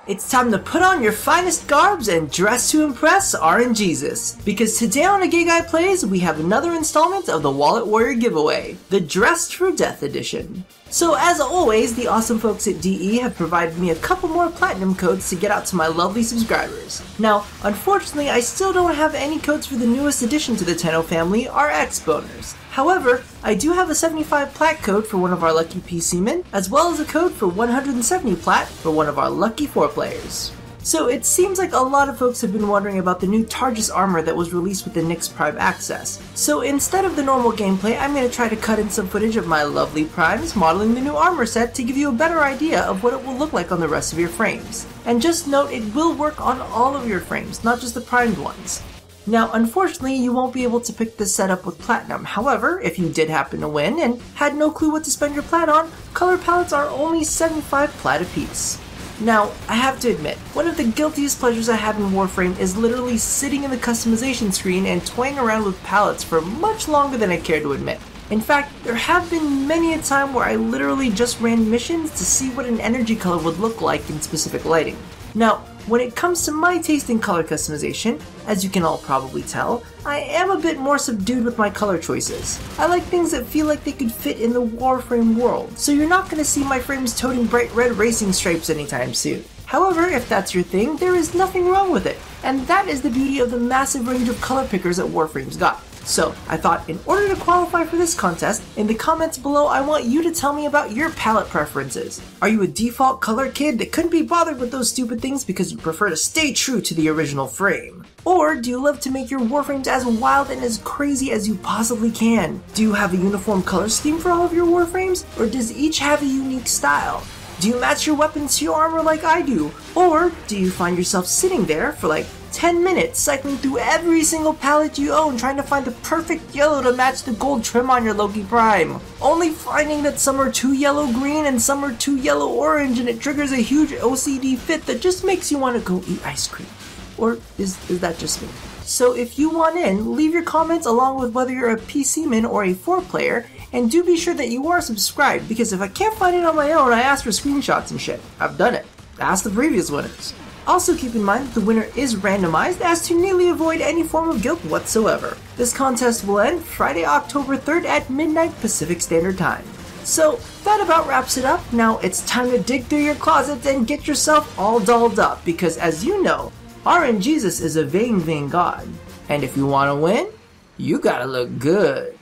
It's time to put on your finest garbs and dress to impress RNGesus. Because today on A Gay Guy Plays, we have another installment of the Wallet Warrior Giveaway, the Dressed for Death edition. So as always, the awesome folks at DE have provided me a couple more platinum codes to get out to my lovely subscribers. Now, unfortunately, I still don't have any codes for the newest addition to the Tenno family, our X-Boners. However, I do have a 75 plat code for one of our lucky PC men, as well as a code for 170 plat for one of our lucky 4 players. So it seems like a lot of folks have been wondering about the new Targus armor that was released with the Nyx Prime access. So instead of the normal gameplay, I'm going to try to cut in some footage of my lovely primes modeling the new armor set to give you a better idea of what it will look like on the rest of your frames. And just note, it will work on all of your frames, not just the primed ones. Now, unfortunately, you won't be able to pick this setup with platinum. However, if you did happen to win and had no clue what to spend your plat on, color palettes are only 75 plat apiece. Now, I have to admit, one of the guiltiest pleasures I have in Warframe is literally sitting in the customization screen and toying around with palettes for much longer than I care to admit. In fact, there have been many a time where I literally just ran missions to see what an energy color would look like in specific lighting. Now, when it comes to my taste in color customization, as you can all probably tell, I am a bit more subdued with my color choices. I like things that feel like they could fit in the Warframe world, so you're not going to see my frames toting bright red racing stripes anytime soon. However, if that's your thing, there is nothing wrong with it, and that is the beauty of the massive range of color pickers that Warframe's got. So, I thought in order to qualify for this contest, in the comments below I want you to tell me about your palette preferences. Are you a default color kid that couldn't be bothered with those stupid things because you prefer to stay true to the original frame? Or do you love to make your Warframes as wild and as crazy as you possibly can? Do you have a uniform color scheme for all of your Warframes? Or does each have a unique style? Do you match your weapons to your armor like I do? Or do you find yourself sitting there for like 10 minutes cycling through every single palette you own trying to find the perfect yellow to match the gold trim on your Loki Prime, only finding that some are too yellow-green and some are too yellow-orange, and it triggers a huge OCD fit that just makes you want to go eat ice cream? Or is that just me? So if you want in, leave your comments along with whether you're a PC man or a 4 player, and do be sure that you are subscribed, because if I can't find it on my own, I ask for screenshots and shit. I've done it. Ask the previous winners. Also keep in mind that the winner is randomized as to nearly avoid any form of guilt whatsoever. This contest will end Friday, October 3rd at midnight Pacific Standard Time. So that about wraps it up. Now it's time to dig through your closets and get yourself all dolled up, because as you know, RNGesus is a vain god. And if you want to win, you gotta look good.